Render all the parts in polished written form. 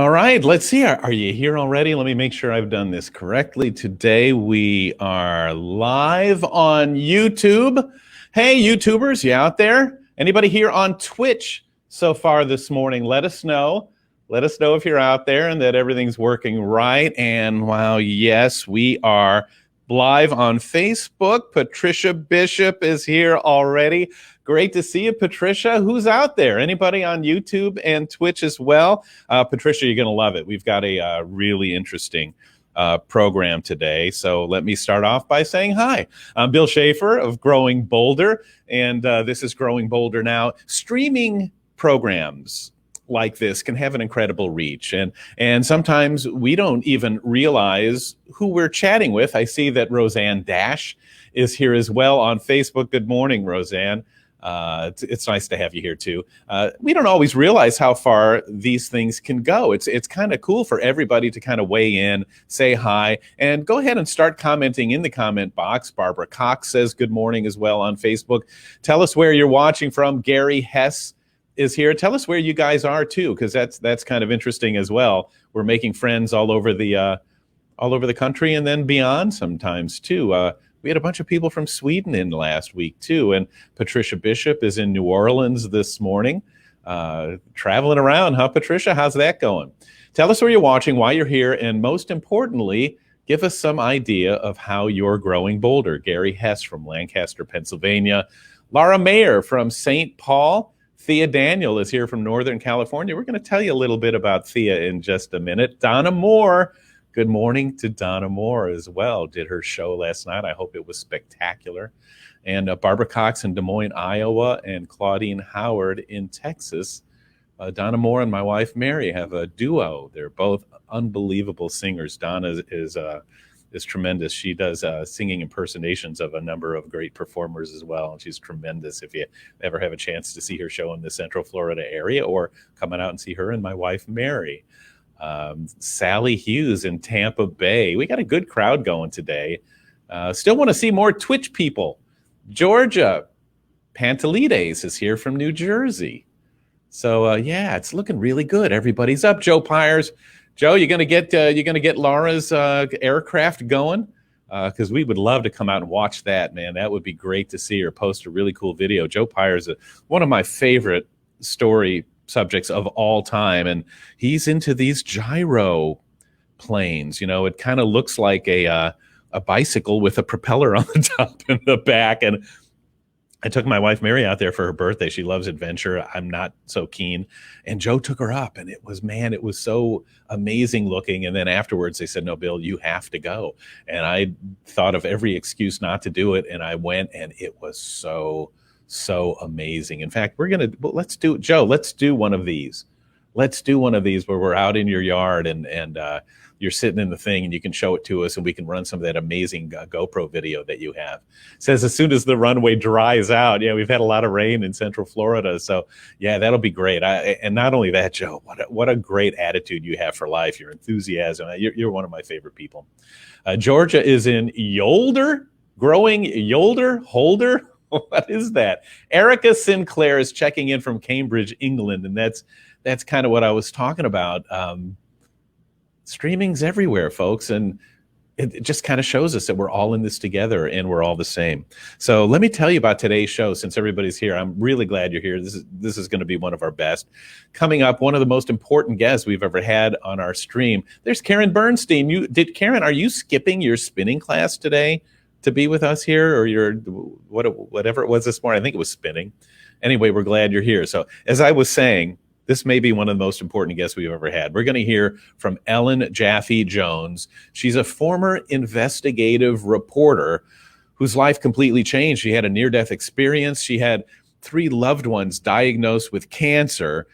All right, let's see. Are you here already? Let me make sure I've done this correctly. Today we are live on YouTube. Hey, YouTubers, you out there? Anybody here on Twitch so far this morning? Let us know. Let us know if you're out there and that everything's working right. And wow, yes, we are live on Facebook. Patricia Bishop is here already. Great to see you, Patricia. Who's out there? Anybody on YouTube and Twitch as well? Patricia, you're going to love it. We've got a really interesting program today. So let me start off by saying hi. I'm Bill Schaefer of Growing Bolder, and this is Growing Bolder Now. Streaming programs like this can have an incredible reach, and sometimes we don't even realize who we're chatting with. I see that Roseanne Dash is here as well on Facebook. Good morning, Roseanne. It's nice to have you here too. We don't always realize how far these things can go. It's kind of cool for everybody to kind of weigh in, say hi, and go ahead and start commenting in the comment box. Barbara Cox says good morning as well on Facebook. Tell us where you're watching from. Gary Hess is here. Tell us where you guys are too, because that's kind of interesting as well. We're making friends all over the country and then beyond sometimes too. We had a bunch of people from Sweden in last week too, and Patricia Bishop is in New Orleans this morning, traveling around, huh, Patricia? How's that going? Tell us where you're watching, why you're here, and most importantly, give us some idea of how you're growing bolder. Gary Hess from Lancaster, Pennsylvania. Laura Mayer from St. Paul. Thea Daniel is here from Northern California. We're going to tell you a little bit about Thea in just a minute. Donna Moore. Good morning to Donna Moore as well. Did her show last night. I hope it was spectacular. And Barbara Cox in Des Moines, Iowa, and Claudine Howard in Texas. Donna Moore and my wife Mary have a duo. They're both unbelievable singers. Donna is tremendous. She does singing impersonations of a number of great performers as well. And she's tremendous. If you ever have a chance to see her show in the Central Florida area, or coming out and see her and my wife Mary. Sally Hughes in Tampa Bay. We got a good crowd going today. Still want to see more Twitch people. Georgia Pantelides is here from New Jersey. So yeah, it's looking really good. Everybody's up. Joe Pyers. Joe, you're gonna get Laura's aircraft going, because we would love to come out and watch that, man. That would be great to see her post a really cool video. Joe Pyers, one of my favorite story subjects of all time, and he's into these gyro planes. You know, it kind of looks like a bicycle with a propeller on the top and the back. And I took my wife Mary out there for her birthday. She loves adventure. I'm not so keen. And Joe took her up, and it was so amazing looking. And then afterwards they said, no, Bill, you have to go. And I thought of every excuse not to do it, and I went, and it was so amazing. In fact, let's do one of these. Let's do one of these where we're out in your yard and you're sitting in the thing, and you can show it to us, and we can run some of that amazing GoPro video that you have. It says as soon as the runway dries out. Yeah, we've had a lot of rain in Central Florida, so yeah, that'll be great. And not only that, Joe, what a great attitude you have for life. Your enthusiasm. You're one of my favorite people. Georgia is in Yolder, growing Yolder holder. What is that? Erica Sinclair is checking in from Cambridge, England, and that's kind of what I was talking about. Streaming's everywhere, folks, and it just kind of shows us that we're all in this together and we're all the same. So let me tell you about today's show. Since everybody's here, I'm really glad you're here. This is going to be one of our best. Coming up, one of the most important guests we've ever had on our stream. There's Karen Bernstein. Karen, are you skipping your spinning class today to be with us here, or whatever it was this morning? I think it was spinning. Anyway, we're glad you're here. So as I was saying, this may be one of the most important guests we've ever had. We're going to hear from Ellen Jaffe Jones. She's a former investigative reporter whose life completely changed. She had a near-death experience. She had 3 loved ones diagnosed with cancer,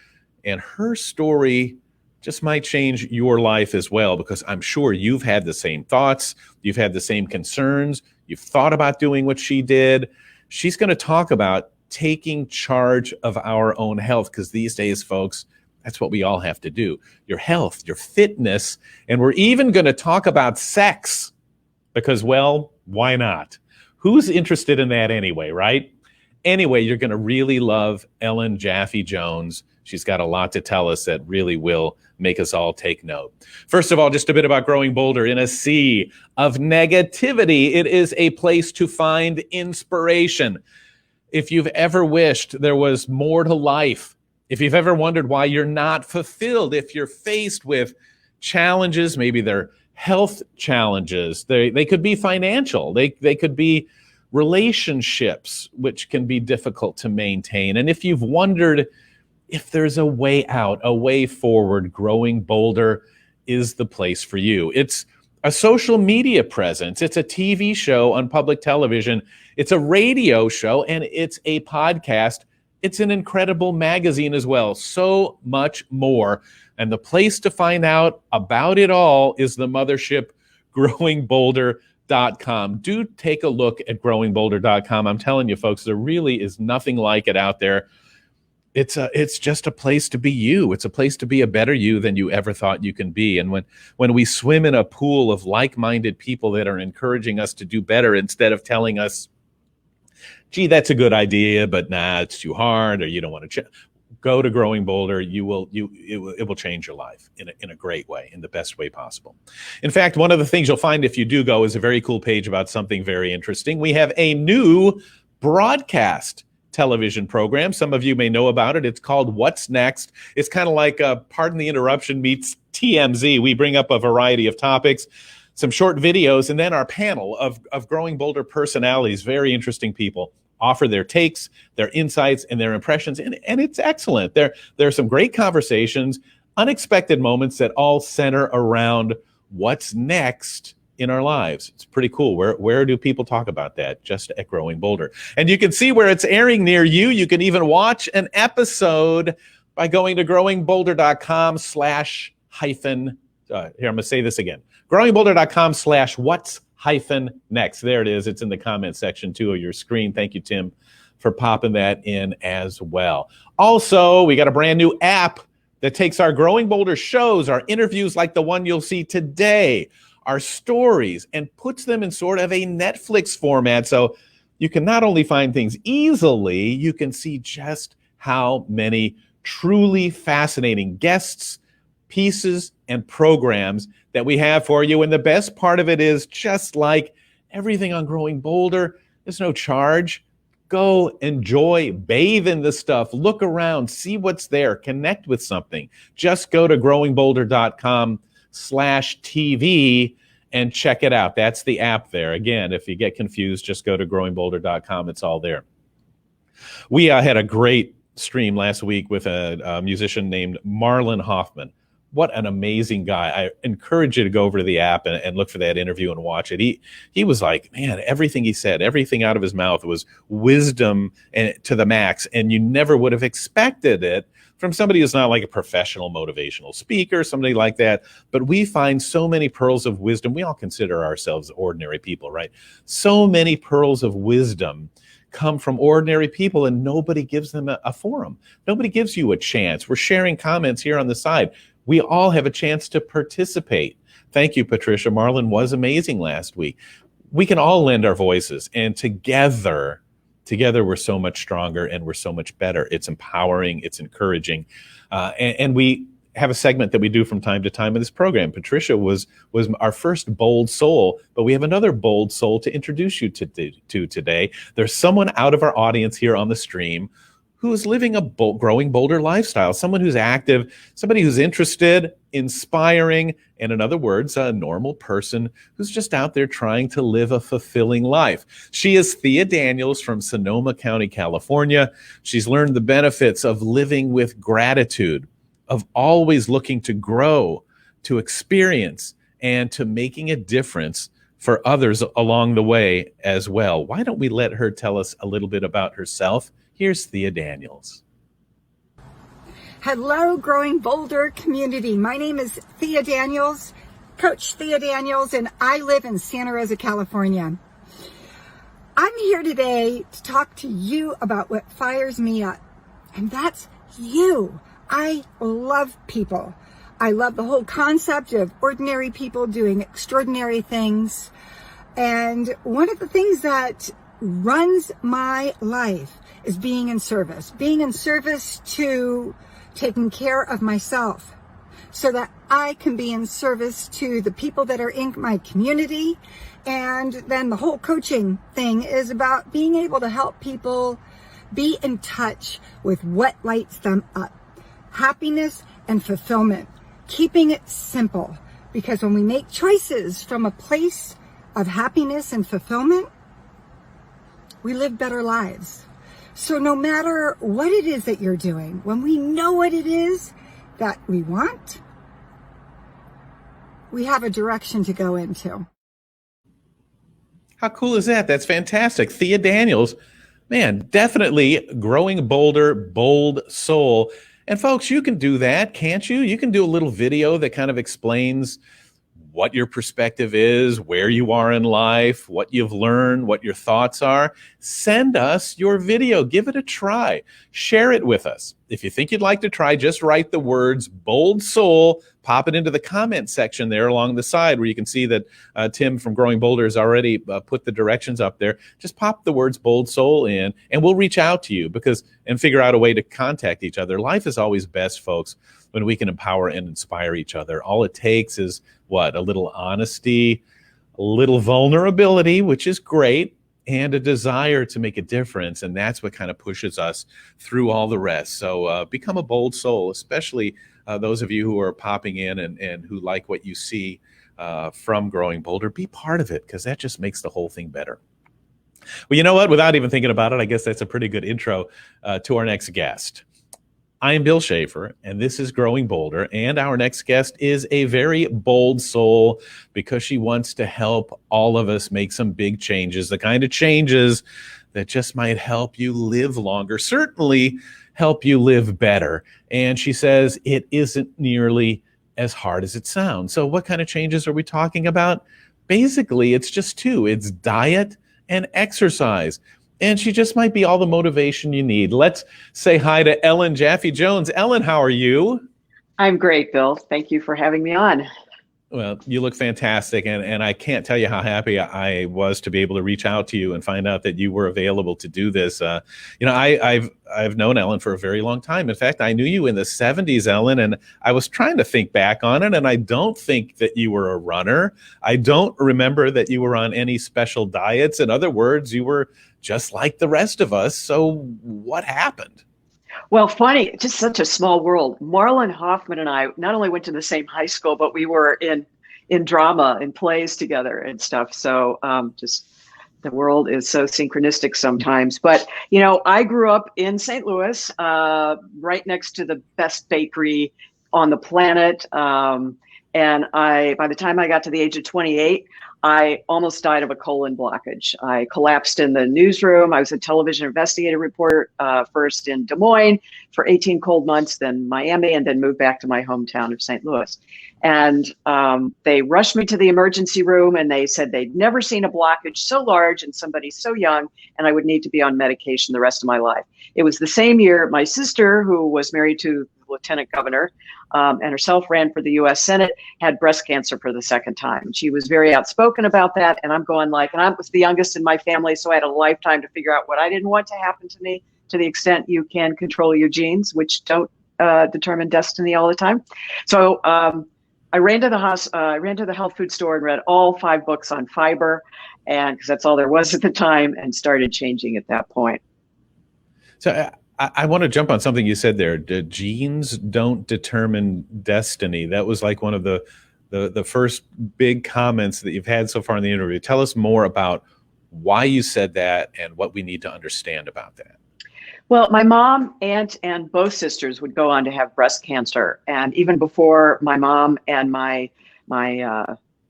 and her story just might change your life as well, because I'm sure you've had the same thoughts. You've had the same concerns. You've thought about doing what she did. She's going to talk about taking charge of our own health, because these days, folks, that's what we all have to do. Your health, your fitness, and we're even going to talk about sex, because, well, why not? Who's interested in that anyway, right? Anyway, you're going to really love Ellen Jaffe Jones. She's got a lot to tell us that really will make us all take note. First of all, just a bit about Growing Bolder. In a sea of negativity, it is a place to find inspiration. If you've ever wished there was more to life, if you've ever wondered why you're not fulfilled, if you're faced with challenges, maybe they're health challenges, they could be financial, they could be relationships, which can be difficult to maintain. And if you've wondered if there's a way out, a way forward, Growing Bolder is the place for you. It's a social media presence. It's a TV show on public television. It's a radio show, and it's a podcast. It's an incredible magazine as well. So much more. And the place to find out about it all is the mothership, growingbolder.com. Do take a look at growingbolder.com. I'm telling you, folks, there really is nothing like it out there. It's just a place to be you. It's a place to be a better you than you ever thought you can be. And when we swim in a pool of like-minded people that are encouraging us to do better instead of telling us, gee, that's a good idea, but nah, it's too hard, or you don't want to go to Growing Bolder. It will change your life in a great way, in the best way possible. In fact, one of the things you'll find if you do go is a very cool page about something very interesting. We have a new broadcast television program. Some of you may know about it. It's called What's Next. It's kind of like Pardon the Interruption meets TMZ. We bring up a variety of topics, some short videos, and then our panel of Growing Bolder personalities, very interesting people, offer their takes, their insights, and their impressions, and it's excellent. There are some great conversations, unexpected moments that all center around what's next in our lives. It's pretty cool. Where do people talk about that? Just at Growing Bolder. And you can see where it's airing near you. You can even watch an episode by going to growingbolder.com/hyphen. Here, I'm going to say this again. growingbolder.com/what's-next. There it is. It's in the comment section too of your screen. Thank you, Tim, for popping that in as well. Also, we got a brand new app that takes our Growing Bolder shows, our interviews like the one you'll see today, our stories, and puts them in sort of a Netflix format. So you can not only find things easily, you can see just how many truly fascinating guests, pieces, and programs that we have for you. And the best part of it is, just like everything on Growing Bolder, there's no charge. Go, enjoy, bathe in the stuff, look around, see what's there, connect with something. Just go to growingbolder.com/TV and check it out. That's the app there. Again, if you get confused, just go to growingbolder.com. It's all there. We had a great stream last week with a musician named Marlon Hoffman. What an amazing guy. I encourage you to go over to the app and look for that interview and watch it. He was like, man, everything he said, everything out of his mouth was wisdom and to the max. And you never would have expected it from somebody who's not like a professional motivational speaker, somebody like that. But we find so many pearls of wisdom. We all consider ourselves ordinary people, right? So many pearls of wisdom come from ordinary people, and nobody gives them a forum. Nobody gives you a chance. We're sharing comments here on the side. We all have a chance to participate. Thank you, Patricia. Marlon was amazing last week. We can all lend our voices, and together we're so much stronger and we're so much better. It's empowering, it's encouraging. And we have a segment that we do from time to time in this program. Patricia was our first bold soul, but we have another bold soul to introduce you to today. There's someone out of our audience here on the stream who is living a Growing Bolder lifestyle, someone who's active, somebody who's interested, inspiring, and in other words, a normal person who's just out there trying to live a fulfilling life. She is Thea Daniels from Sonoma County, California. She's learned the benefits of living with gratitude, of always looking to grow, to experience, and to making a difference for others along the way as well. Why don't we let her tell us a little bit about herself? Here's Thea Daniels. Hello, Growing Bolder community. My name is Thea Daniels, Coach Thea Daniels, and I live in Santa Rosa, California. I'm here today to talk to you about what fires me up, and that's you. I love people. I love the whole concept of ordinary people doing extraordinary things. And one of the things that runs my life is being in service to taking care of myself so that I can be in service to the people that are in my community. And then the whole coaching thing is about being able to help people be in touch with what lights them up. Happiness and fulfillment. Keeping it simple. Because when we make choices from a place of happiness and fulfillment, we live better lives. So no matter what it is that you're doing, when we know what it is that we want, we have a direction to go into. How cool is that? That's fantastic. Thea Daniels, man, definitely growing bolder, bold soul. And folks, you can do that, can't you? You can do a little video that kind of explains what your perspective is, where you are in life, what you've learned, what your thoughts are. Send us your video. Give it a try. Share it with us. If you think you'd like to try, just write the words bold soul, pop it into the comment section there along the side where you can see that Tim from Growing Bolder has already put the directions up there. Just pop the words bold soul in and we'll reach out to you and figure out a way to contact each other. Life is always best, folks, when we can empower and inspire each other. All it takes is a little honesty, a little vulnerability, which is great, and a desire to make a difference. And that's what kind of pushes us through all the rest. So become a bold soul, especially those of you who are popping in and who like what you see from Growing Bolder. Be part of it, because that just makes the whole thing better. Well, you know what? Without even thinking about it, I guess that's a pretty good intro to our next guest. I am Bill Schaefer, and this is Growing Bolder, and our next guest is a very bold soul because she wants to help all of us make some big changes, the kind of changes that just might help you live longer, certainly help you live better. And she says it isn't nearly as hard as it sounds. So what kind of changes are we talking about? Basically, it's just two. It's diet and exercise. And she just might be all the motivation you need. Let's say hi to Ellen Jaffe Jones. Ellen, how are you? I'm great, Bill. Thank you for having me on. Well, you look fantastic, and I can't tell you how happy I was to be able to reach out to you and find out that you were available to do this. I've known Ellen for a very long time. In fact, I knew you in the 70s, Ellen, and I was trying to think back on it, and I don't think that you were a runner. I don't remember that you were on any special diets. In other words, you were just like the rest of us. So what happened? Well, funny, just such a small world. Marlon Hoffman and I not only went to the same high school, but we were in drama and plays together and stuff. So just the world is so synchronistic sometimes. But, you know, I grew up in St. Louis, right next to the best bakery on the planet. And by the time I got to the age of 28, I almost died of a colon blockage. I collapsed in the newsroom. I was a television investigative reporter, first in Des Moines for 18 cold months, then Miami, and then moved back to my hometown of St. Louis. And they rushed me to the emergency room, and they said they'd never seen a blockage so large in somebody so young, and I would need to be on medication the rest of my life. It was the same year my sister, who was married to the lieutenant governor, and herself ran for the U.S. Senate, had breast cancer for the second time. She was very outspoken about that, and I'm going and I was the youngest in my family, so I had a lifetime to figure out what I didn't want to happen to me, to the extent you can control your genes, which don't determine destiny all the time. So I ran to the health food store and read all 5 books on fiber, and because that's all there was at the time, and started changing at that point. So I want to jump on something you said there. The genes don't determine destiny. That was like one of the first big comments that you've had so far in the interview. Tell us more about why you said that and what we need to understand about that. Well, my mom, aunt, and both sisters would go on to have breast cancer. And even before my mom and my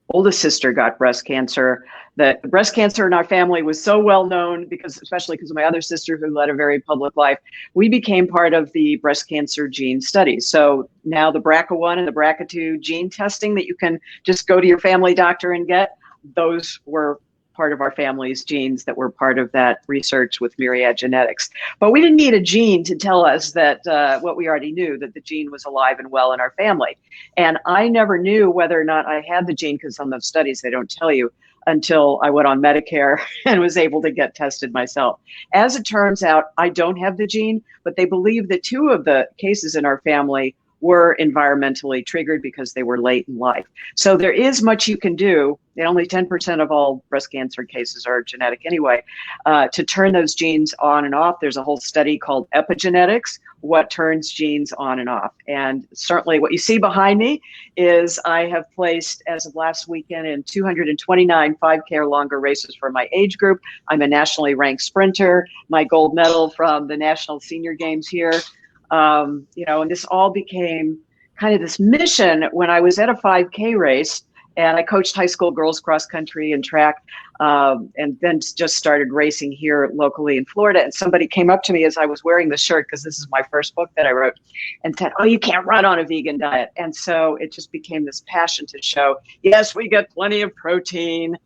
oldest sister got breast cancer, that the breast cancer in our family was so well known, especially because of my other sister who led a very public life, we became part of the breast cancer gene studies. So now the BRCA1 and the BRCA2 gene testing that you can just go to your family doctor and get, those were part of our family's genes that were part of that research with Myriad Genetics. But we didn't need a gene to tell us that what we already knew, that the gene was alive and well in our family. And I never knew whether or not I had the gene, because on those studies they don't tell you, until I went on Medicare and was able to get tested myself. As it turns out, I don't have the gene, but they believe that 2 of the cases in our family were environmentally triggered because they were late in life. So there is much you can do, and only 10% of all breast cancer cases are genetic anyway, to turn those genes on and off. There's a whole study called epigenetics, what turns genes on and off. And certainly what you see behind me is I have placed, as of last weekend, in 229 5K or longer races for my age group. I'm a nationally ranked sprinter. My gold medal from the National Senior Games here. And this all became kind of this mission when I was at a 5K race, and I coached high school girls cross country and track, and then just started racing here locally in Florida. And somebody came up to me as I was wearing the shirt, because this is my first book that I wrote, and said, "Oh, you can't run on a vegan diet." And so it just became this passion to show, yes, we get plenty of protein,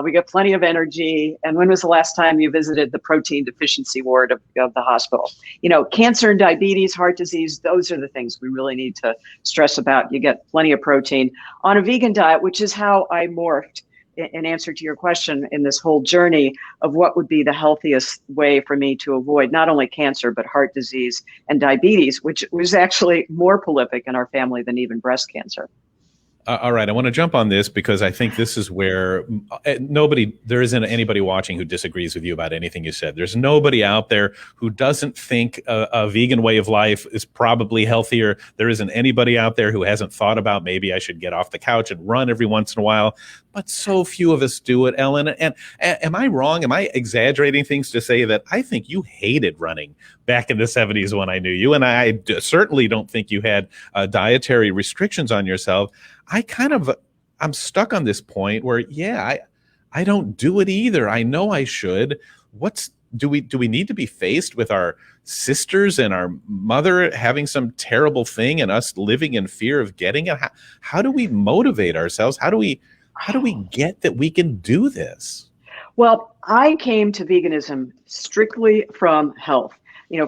we get plenty of energy. And when was the last time you visited the protein deficiency ward of the hospital? Cancer and diabetes, heart disease, those are the things we really need to stress about. You get plenty of protein on a vegan diet, which is how I morphed, in answer to your question, in this whole journey of what would be the healthiest way for me to avoid not only cancer, but heart disease and diabetes, which was actually more prolific in our family than even breast cancer. All right, I want to jump on this because I think this is where there isn't anybody watching who disagrees with you about anything you said. There's nobody out there who doesn't think a vegan way of life is probably healthier. There isn't anybody out there who hasn't thought about, maybe I should get off the couch and run every once in a while. But so few of us do it, Ellen. And am I wrong? Am I exaggerating things to say that I think you hated running back in the 70s when I knew you? And I certainly don't think you had dietary restrictions on yourself. I'm stuck on this point where, I don't do it either. I know I should. Do we need to be faced with our sisters and our mother having some terrible thing and us living in fear of getting it? How do we motivate ourselves? How do we get that we can do this? Well, I came to veganism strictly from health.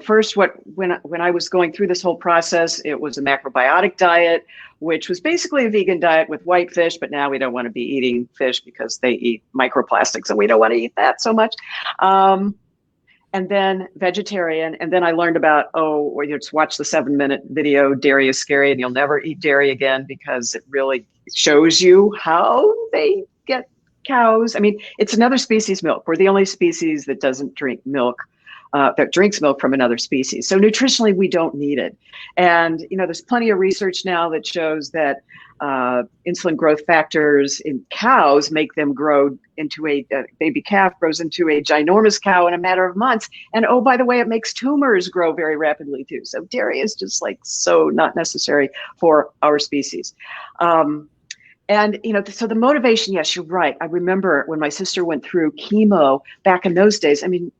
First, when I was going through this whole process, it was a macrobiotic diet, which was basically a vegan diet with white fish, but now we don't want to be eating fish because they eat microplastics, and we don't want to eat that so much. And then vegetarian, and then I learned about, just watch the 7-minute video, dairy is scary, and you'll never eat dairy again, because it really shows you how they get cows. I mean, it's another species milk. We're the only species that doesn't drink milk, that drinks milk from another species. So nutritionally, we don't need it. And, there's plenty of research now that shows that insulin growth factors in cows make them grow into a baby calf grows into a ginormous cow in a matter of months. And oh, by the way, it makes tumors grow very rapidly too. So dairy is just so not necessary for our species. And, so the motivation, yes, you're right. I remember when my sister went through chemo back in those days. I mean,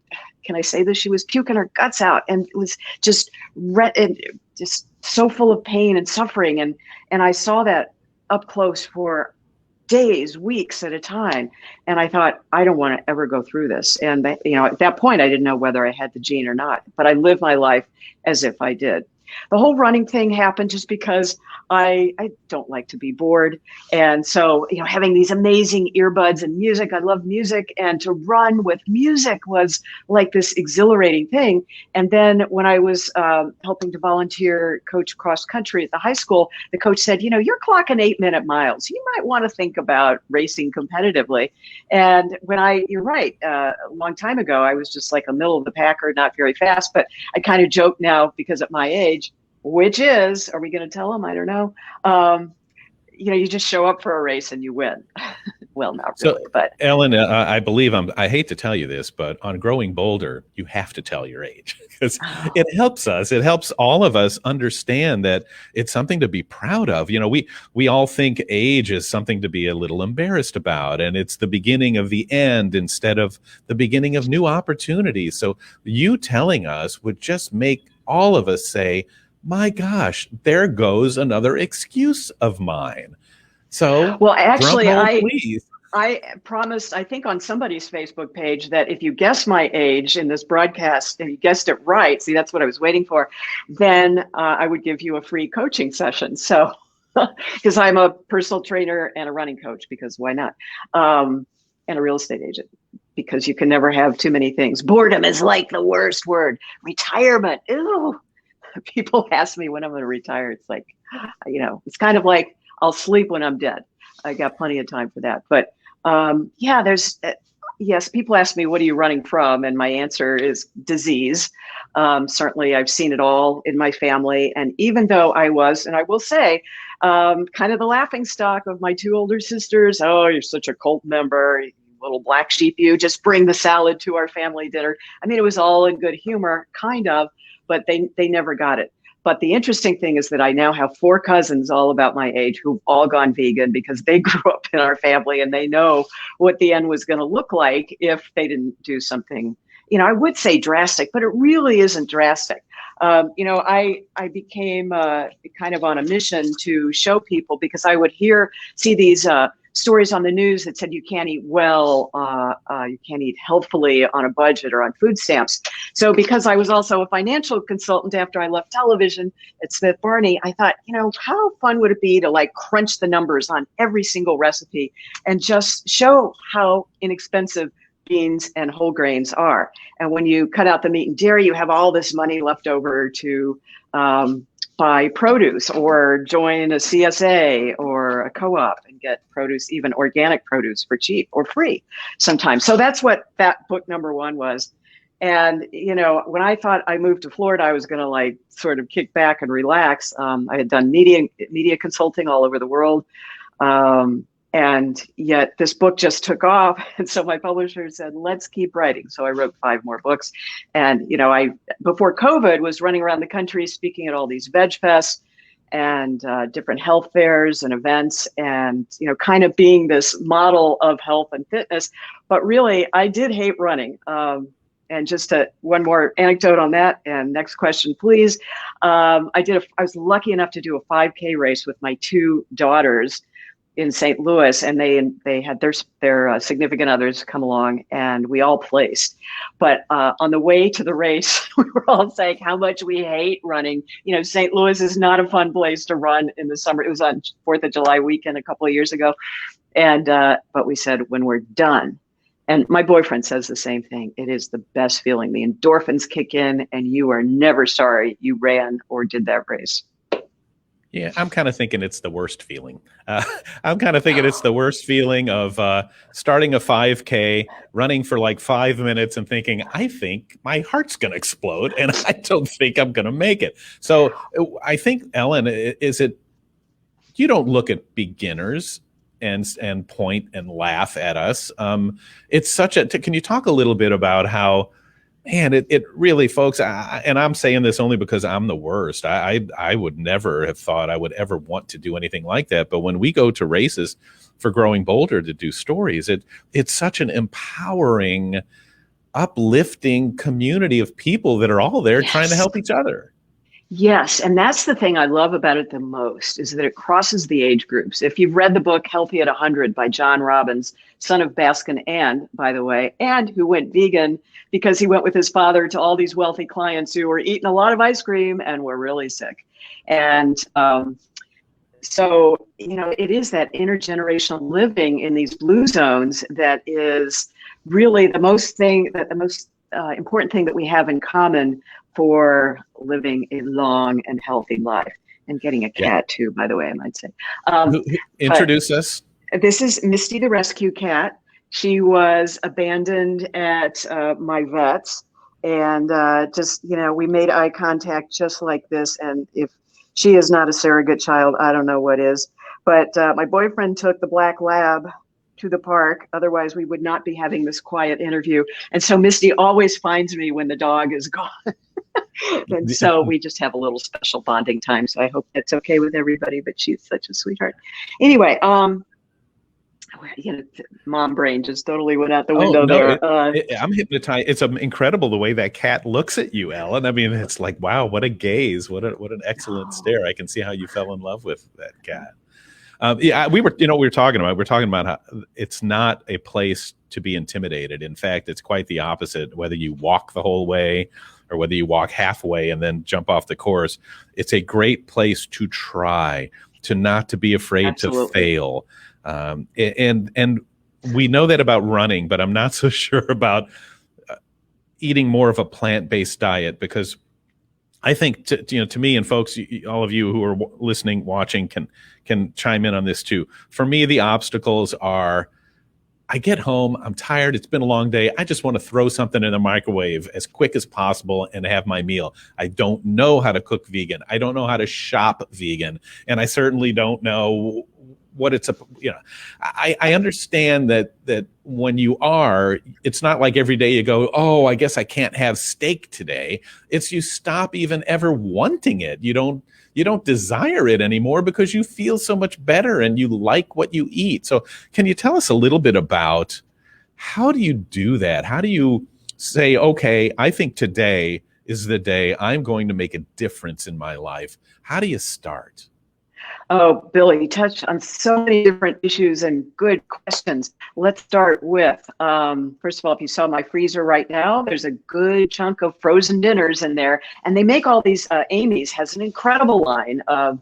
can I say this? She was puking her guts out, and it was just so full of pain and suffering. And I saw that up close for days, weeks at a time. And I thought, I don't want to ever go through this. And, at that point, I didn't know whether I had the gene or not, but I lived my life as if I did. The whole running thing happened just because I don't like to be bored. And so, having these amazing earbuds and music, I love music, and to run with music was like this exhilarating thing. And then when I was helping to volunteer coach cross country at the high school, the coach said, you're clocking 8-minute miles. You might want to think about racing competitively. And you're right, a long time ago, I was just like a middle of the packer, not very fast, but I kind of joke now because at my age, which is, are we going to tell them? I don't know. You just show up for a race and you win. Well, not really, but Ellen, I believe I hate to tell you this, but on Growing Bolder, you have to tell your age, because it helps us. It helps all of us understand that it's something to be proud of. We all think age is something to be a little embarrassed about, and it's the beginning of the end instead of the beginning of new opportunities. So you telling us would just make all of us say, my gosh, there goes another excuse of mine. So, well, actually, please. I promised, I think on somebody's Facebook page, that if you guess my age in this broadcast and you guessed it right, see, that's what I was waiting for, then I would give you a free coaching session. So, because I'm a personal trainer and a running coach, because why not? and a real estate agent, because you can never have too many things. Boredom is like the worst word. Retirement, ew. People ask me when I'm going to retire. It's like, it's kind of like I'll sleep when I'm dead. I got plenty of time for that. But yes, people ask me, what are you running from? And my answer is disease. Certainly, I've seen it all in my family. And even though I was, and I will say, kind of the laughing stock of my two older sisters, oh, you're such a cult member, you little black sheep, you just bring the salad to our family dinner. I mean, it was all in good humor, kind of, but they never got it. But the interesting thing is that I now have 4 cousins all about my age who've all gone vegan because they grew up in our family and they know what the end was going to look like if they didn't do something, I would say drastic, but it really isn't drastic. I became kind of on a mission to show people, because I would see these stories on the news that said you can't eat well, you can't eat healthfully on a budget or on food stamps. So because I was also a financial consultant after I left television at Smith Barney, I thought, how fun would it be to like crunch the numbers on every single recipe and just show how inexpensive beans and whole grains are. And when you cut out the meat and dairy, you have all this money left over to buy produce or join a CSA or a co-op and get produce, even organic produce, for cheap or free sometimes. So that's what that book number 1 was. And, when I thought I moved to Florida, I was going to like sort of kick back and relax. I had done media consulting all over the world. And yet this book just took off. And so my publisher said, let's keep writing. So I wrote 5 more books. And, I, before COVID, was running around the country speaking at all these veg fests and different health fairs and events, and, kind of being this model of health and fitness. But really, I did hate running. And just one more anecdote on that. And next question, please. I was lucky enough to do a 5K race with my 2 daughters in St. Louis, and they had their significant others come along, and we all placed. But on the way to the race, we were all saying how much we hate running. St. Louis is not a fun place to run in the summer. It was on 4th of July weekend a couple of years ago. And but we said, when we're done, and my boyfriend says the same thing, it is the best feeling. The endorphins kick in and you are never sorry you ran or did that race. Yeah, I'm kind of thinking it's the worst feeling. I'm kind of thinking it's the worst feeling of starting a 5K, running for like 5 minutes and thinking, I think my heart's going to explode and I don't think I'm going to make it. So I think, Ellen, you don't look at beginners and point and laugh at us. It's can you talk a little bit about how, man, it really, folks, and I'm saying this only because I'm the worst. I would never have thought I would ever want to do anything like that. But when we go to races for Growing Bolder to do stories, it's such an empowering, uplifting community of people that are all there trying to help each other. Yes, and that's the thing I love about it the most, is that it crosses the age groups. If you've read the book Healthy at 100 by John Robbins, son of Baskin Ann, by the way, and who went vegan because he went with his father to all these wealthy clients who were eating a lot of ice cream and were really sick. And so, it is that intergenerational living in these blue zones that is really the most important thing that we have in common for living a long and healthy life, and getting a cat too, by the way, I might say. Introduce us. This is Misty the rescue cat. She was abandoned at my vet's, and we made eye contact just like this. And if she is not a surrogate child, I don't know what is. But my boyfriend took the black lab to the park. Otherwise, we would not be having this quiet interview. And so Misty always finds me when the dog is gone. And so we just have a little special bonding time. So I hope that's okay with everybody, but she's such a sweetheart. Anyway, mom brain just totally went out the window there. I'm hypnotized. It's incredible the way that cat looks at you, Ellen. I mean, it's like, wow, what a gaze. What an excellent stare. I can see how you fell in love with that cat. We were talking about how it's not a place to be intimidated. In fact, it's quite the opposite. Whether you walk the whole way or whether you walk halfway and then jump off the course, it's a great place to try, to not to be afraid to fail. And we know that about running, but I'm not so sure about eating more of a plant-based diet, because I think to me, and folks, all of you who are listening, watching, can chime in on this too. For me, the obstacles are, I get home, I'm tired, it's been a long day, I just want to throw something in the microwave as quick as possible and have my meal. I don't know how to cook vegan. I don't know how to shop vegan. And I certainly don't know what it's I understand that when you are, it's not like every day you go, oh, I guess I can't have steak today. It's you stop even ever wanting it. You don't desire it anymore because you feel so much better and you like what you eat. So can you tell us a little bit about how do you do that? How do you say, okay, I think today is the day I'm going to make a difference in my life? How do you start? Oh, Billy, you touched on so many different issues and good questions. Let's start with, first of all, if you saw my freezer right now, there's a good chunk of frozen dinners in there. And they make all these, Emmys has an incredible line of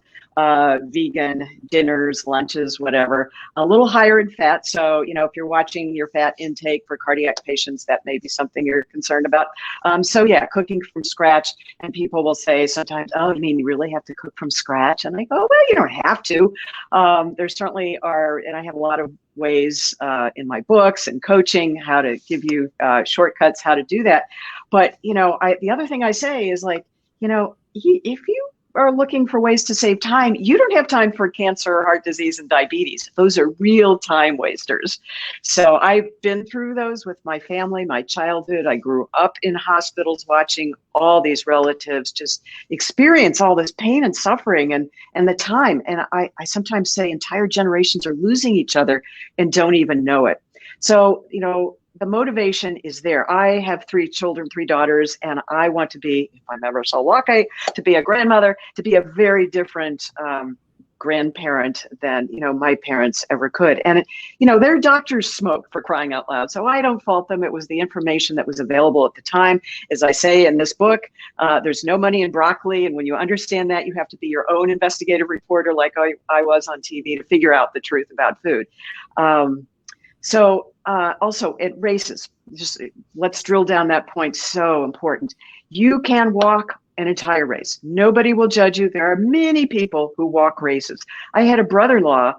vegan dinners, lunches, whatever, a little higher in fat. So, if you're watching your fat intake for cardiac patients, that may be something you're concerned about. So yeah, cooking from scratch. And people will say sometimes, oh, you mean you really have to cook from scratch? And I go, well, you don't have to. There certainly are, and I have a lot of ways in my books and coaching how to give you shortcuts how to do that. But, the other thing I say is like, if you are looking for ways to save time, you don't have time for cancer, heart disease, and diabetes. Those are real time wasters. So I've been through those with my family, my childhood. I grew up in hospitals watching all these relatives just experience all this pain and suffering and the time. And I sometimes say entire generations are losing each other and don't even know it. So, the motivation is there. I have 3 children, 3 daughters, and I want to be, if I'm ever so lucky, to be a grandmother, to be a very different grandparent than, my parents ever could. And, their doctors smoke, for crying out loud. So I don't fault them. It was the information that was available at the time. As I say in this book, there's no money in broccoli. And when you understand that, you have to be your own investigative reporter like I was on TV to figure out the truth about food. Also at races, just let's drill down that point. So important. You can walk an entire race. Nobody will judge you. There are many people who walk races. I had a brother-in-law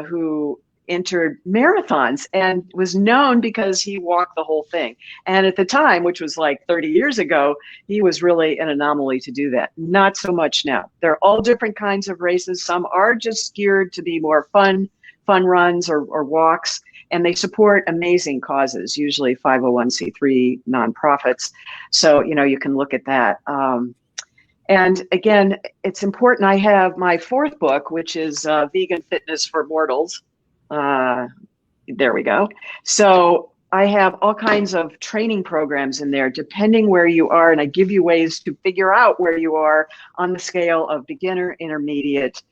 who entered marathons and was known because he walked the whole thing. And at the time, which was like 30 years ago, he was really an anomaly to do that. Not so much now. There are all different kinds of races. Some are just geared to be more fun runs or walks. And they support amazing causes, usually 501c3 nonprofits. So, you can look at that. And again, it's important. I have my 4th book, which is Vegan Fitness for Mortals. There we go. So I have all kinds of training programs in there, depending where you are. And I give you ways to figure out where you are on the scale of beginner, intermediate,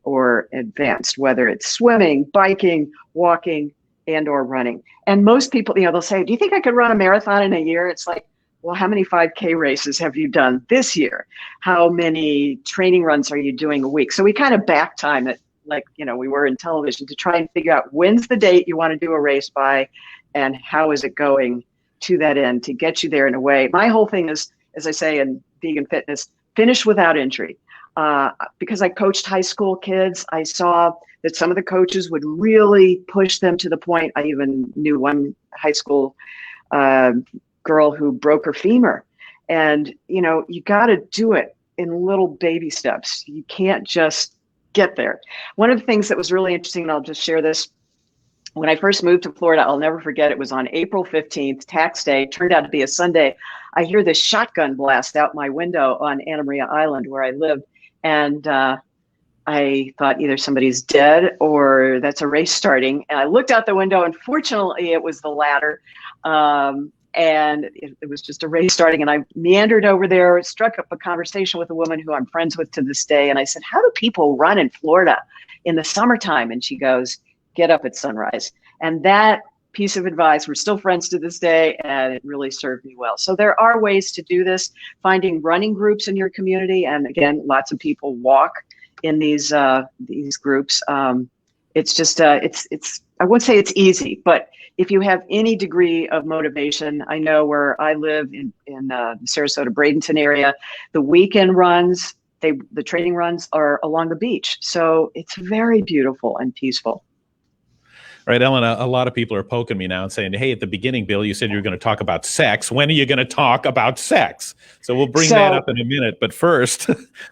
or advanced, whether it's swimming, biking, walking, and or running. And most people, they'll say, do you think I could run a marathon in a year? It's like, well, how many 5K races have you done this year? How many training runs are you doing a week? So we kind of back time it like, we were in television to try and figure out when's the date you want to do a race by and how is it going to that end to get you there in a way. My whole thing is, as I say in vegan fitness, finish without injury. Because I coached high school kids, I saw that some of the coaches would really push them to the point. I even knew one high school girl who broke her femur. And, you got to do it in little baby steps. You can't just get there. One of the things that was really interesting, and I'll just share this, when I first moved to Florida, I'll never forget, it was on April 15th, tax day, turned out to be a Sunday. I hear this shotgun blast out my window on Anna Maria Island where I lived. And I thought either somebody's dead or that's a race starting. And I looked out the window, and fortunately it was the latter. And it was just a race starting. And I meandered over there, struck up a conversation with a woman who I'm friends with to this day. And I said, how do people run in Florida in the summertime? And she goes, get up at sunrise. And that piece of advice, we're still friends to this day, and it really served me well. So there are ways to do this, finding running groups in your community. And again, lots of people walk in these groups. It's just, I wouldn't say it's easy, but if you have any degree of motivation, I know where I live in the Sarasota, Bradenton area, the weekend runs, the training runs are along the beach. So it's very beautiful and peaceful. Right, Ellen, a lot of people are poking me now and saying, hey, at the beginning, Bill, you said you were going to talk about sex. When are you going to talk about sex? So we'll bring that up in a minute. But first,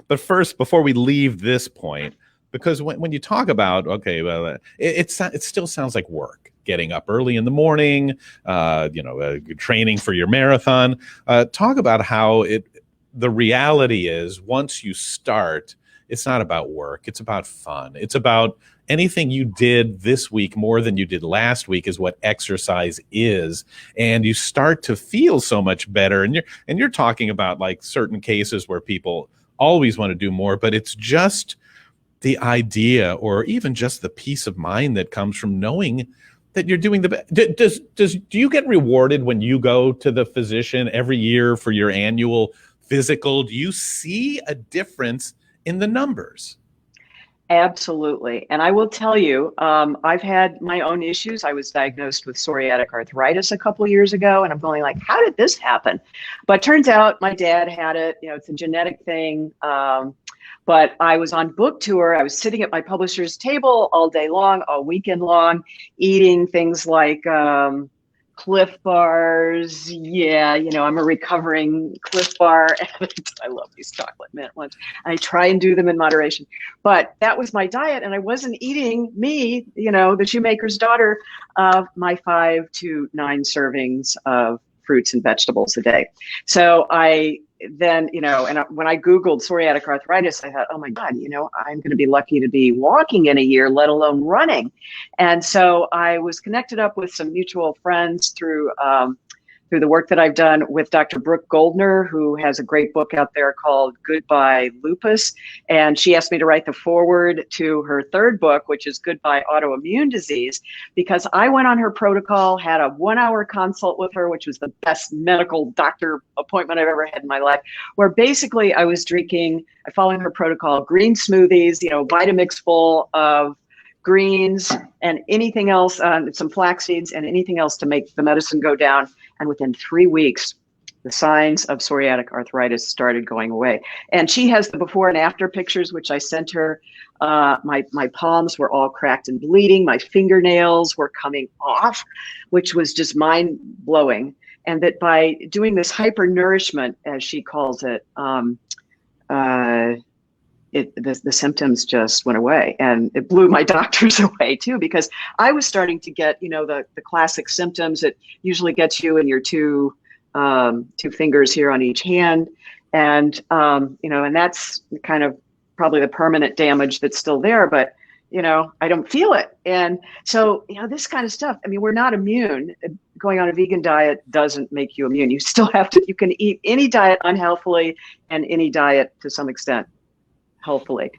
before we leave this point, because when you talk about, okay, well, it still sounds like work. Getting up early in the morning, training for your marathon. Talk about how the reality is once you start, it's not about work. It's about fun. It's about anything you did this week more than you did last week is what exercise is. And you start to feel so much better. And you're talking about like certain cases where people always want to do more, but it's just the idea or even just the peace of mind that comes from knowing that you're doing the best. Do you get rewarded when you go to the physician every year for your annual physical? Do you see a difference in the numbers? Absolutely. And I will tell you, I've had my own issues. I was diagnosed with psoriatic arthritis a couple of years ago, and I'm going like, how did this happen? But turns out my dad had it. It's a genetic thing. But I was on book tour. I was sitting at my publisher's table all day long, all weekend long, eating things like Cliff Bars. Yeah, I'm a recovering Cliff Bar addict. I love these chocolate mint ones. I try and do them in moderation. But that was my diet, and I wasn't eating me, the shoemaker's daughter, of my 5 to 9 servings of fruits and vegetables a day. So then, and when I Googled psoriatic arthritis, I thought, oh my God, I'm going to be lucky to be walking in a year, let alone running. And so I was connected up with some mutual friends through the work that I've done with Dr. Brooke Goldner, who has a great book out there called Goodbye Lupus. And she asked me to write the foreword to her third book, which is Goodbye Autoimmune Disease, because I went on her protocol, had a 1-hour consult with her, which was the best medical doctor appointment I've ever had in my life, where basically I was drinking, following her protocol, green smoothies, Vitamix full of greens and anything else, some flax seeds and anything else to make the medicine go down. And within 3 weeks, the signs of psoriatic arthritis started going away. And she has the before and after pictures, which I sent her. My palms were all cracked and bleeding. My fingernails were coming off, which was just mind blowing. And that by doing this hypernourishment, as she calls it, the symptoms just went away, and it blew my doctors away too, because I was starting to get, the classic symptoms that usually gets you in your two fingers here on each hand. And, and that's kind of probably the permanent damage that's still there, but, I don't feel it. And so, this kind of stuff, we're not immune. Going on a vegan diet doesn't make you immune. You still have to, you can eat any diet unhealthily and any diet to some extent healthfully.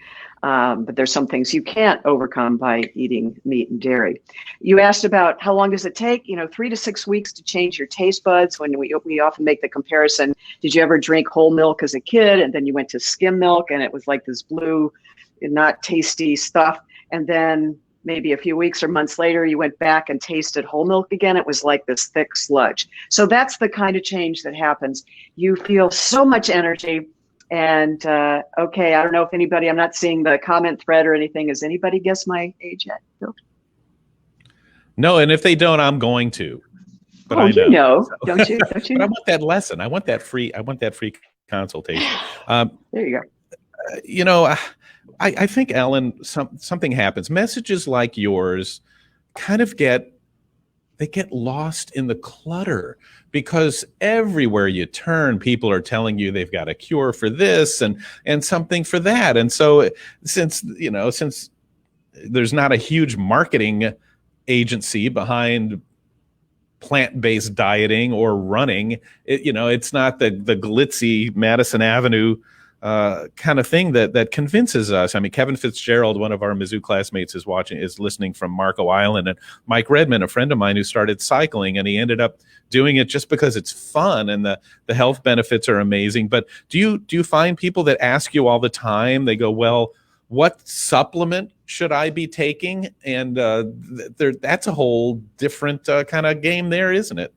But there's some things you can't overcome by eating meat and dairy. You asked about how long does it take? 3 to 6 weeks to change your taste buds. When we often make the comparison, did you ever drink whole milk as a kid and then you went to skim milk and it was like this blue, not tasty stuff? And then maybe a few weeks or months later, you went back and tasted whole milk again. It was like this thick sludge. So that's the kind of change that happens. You feel so much energy. And okay, I don't know if anybody, I'm not seeing the comment thread or anything. Has anybody guessed my age yet, Bill? No, and if they don't, I'm going to. But I know. So. Don't you? Don't you? But I want that lesson. I want that free consultation. There you go. I think, Ellen, something happens. Messages like yours kind of get lost in the clutter, because everywhere you turn, people are telling you they've got a cure for this and something for that. And so since there's not a huge marketing agency behind plant-based dieting or running, it's not the glitzy Madison Avenue kind of thing that convinces us. Kevin Fitzgerald, one of our Mizzou classmates, is listening from Marco Island, and Mike Redmond, a friend of mine who started cycling, and he ended up doing it just because it's fun and the health benefits are amazing. But do you find people that ask you all the time, they go, well, what supplement should I be taking? And that's a whole different kind of game there, isn't it?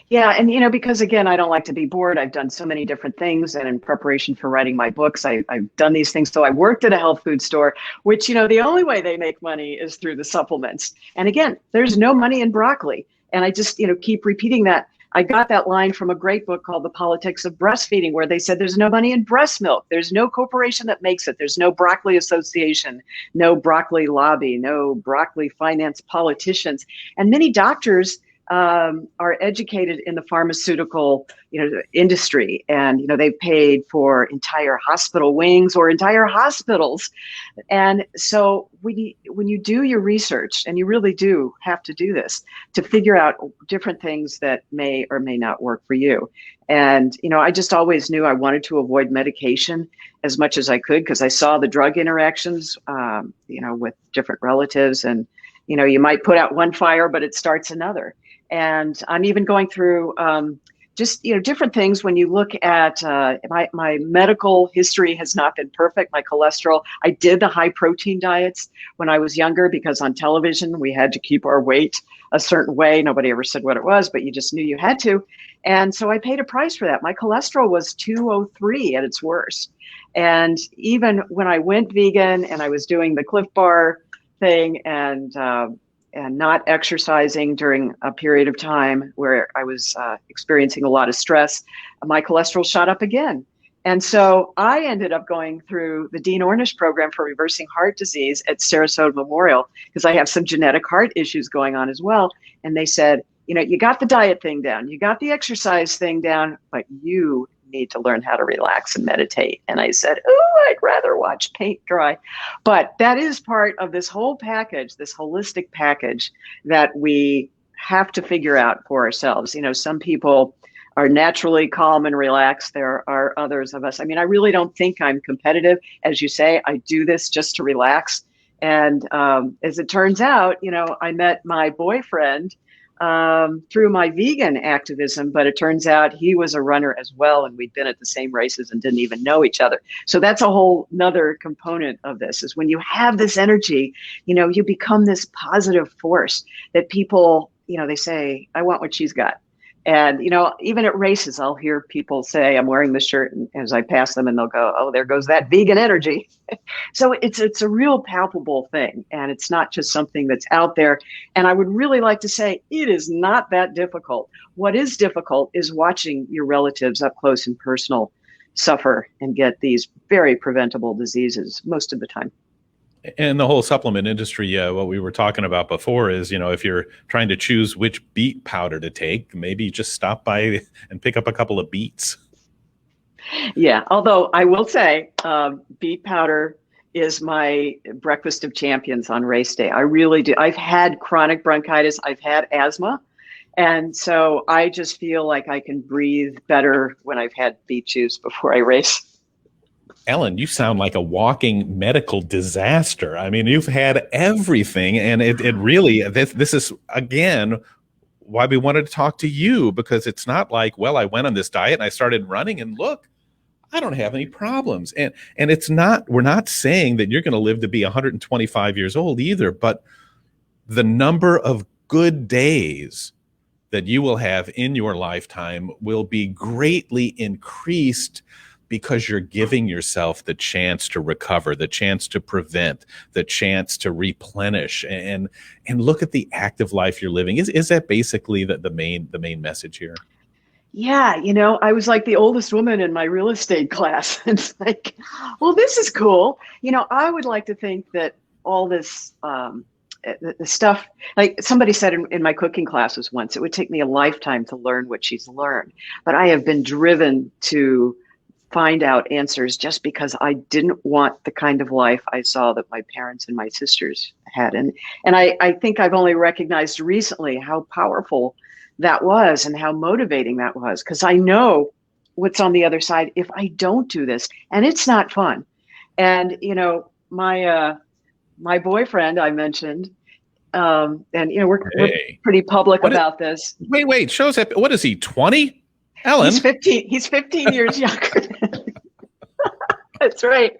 Yeah. And, because again, I don't like to be bored. I've done so many different things. And in preparation for writing my books, I've done these things. So I worked at a health food store, which, the only way they make money is through the supplements. And again, there's no money in broccoli. And I just, keep repeating that. I got that line from a great book called The Politics of Breastfeeding, where they said there's no money in breast milk. There's no corporation that makes it. There's no broccoli association, no broccoli lobby, no broccoli finance politicians. And many doctors are educated in the pharmaceutical, industry, and they've paid for entire hospital wings or entire hospitals. And so when you do your research, and you really do have to do this to figure out different things that may or may not work for you. And I just always knew I wanted to avoid medication as much as I could, because I saw the drug interactions, with different relatives, and you might put out one fire, but it starts another. And I'm even going through just different things. When you look at my medical history has not been perfect. My cholesterol, I did the high protein diets when I was younger, because on television we had to keep our weight a certain way. Nobody ever said what it was, but you just knew you had to. And so I paid a price for that. My cholesterol was 203 at its worst. And even when I went vegan and I was doing the Cliff Bar thing and not exercising during a period of time where I was experiencing a lot of stress, my cholesterol shot up again. And so I ended up going through the Dean Ornish program for reversing heart disease at Sarasota Memorial, because I have some genetic heart issues going on as well. And they said, you got the diet thing down, you got the exercise thing down, but you need to learn how to relax and meditate. And I said, I'd rather watch paint dry. But that is part of this whole package, this holistic package that we have to figure out for ourselves. Some people are naturally calm and relaxed. There are others of us. I really don't think I'm competitive. As you say, I do this just to relax. And as it turns out, I met my boyfriend through my vegan activism, but it turns out he was a runner as well, and we'd been at the same races and didn't even know each other. So that's a whole nother component of this, is when you have this energy, you become this positive force that people, they say, I want what she's got. And, even at races, I'll hear people say, I'm wearing this shirt, and as I pass them, and they'll go, oh, there goes that vegan energy. So it's a real palpable thing, and it's not just something that's out there. And I would really like to say it is not that difficult. What is difficult is watching your relatives up close and personal suffer and get these very preventable diseases most of the time. And the whole supplement industry, what we were talking about before is, if you're trying to choose which beet powder to take, maybe just stop by and pick up a couple of beets. Yeah, although I will say beet powder is my breakfast of champions on race day. I really do. I've had chronic bronchitis. I've had asthma. And so I just feel like I can breathe better when I've had beet juice before I race. Ellen, you sound like a walking medical disaster. You've had everything, and it really, this is, again, why we wanted to talk to you, because it's not like, well, I went on this diet and I started running and look, I don't have any problems. And it's not, we're not saying that you're going to live to be 125 years old either, but the number of good days that you will have in your lifetime will be greatly increased, because you're giving yourself the chance to recover, the chance to prevent, the chance to replenish, and look at the active life you're living. Is that basically the main message here? Yeah, I was like the oldest woman in my real estate class. It's like, well, this is cool. I would like to think that all this the stuff, like somebody said in my cooking classes once, it would take me a lifetime to learn what she's learned. But I have been driven to find out answers just because I didn't want the kind of life I saw that my parents and my sisters had. And I think I've only recognized recently how powerful that was and how motivating that was, because I know what's on the other side if I don't do this, and it's not fun. And my boyfriend I mentioned, and we're pretty public about this. Wait, show us that. What is he, 20? Ellen? He's 15 years younger. That's right.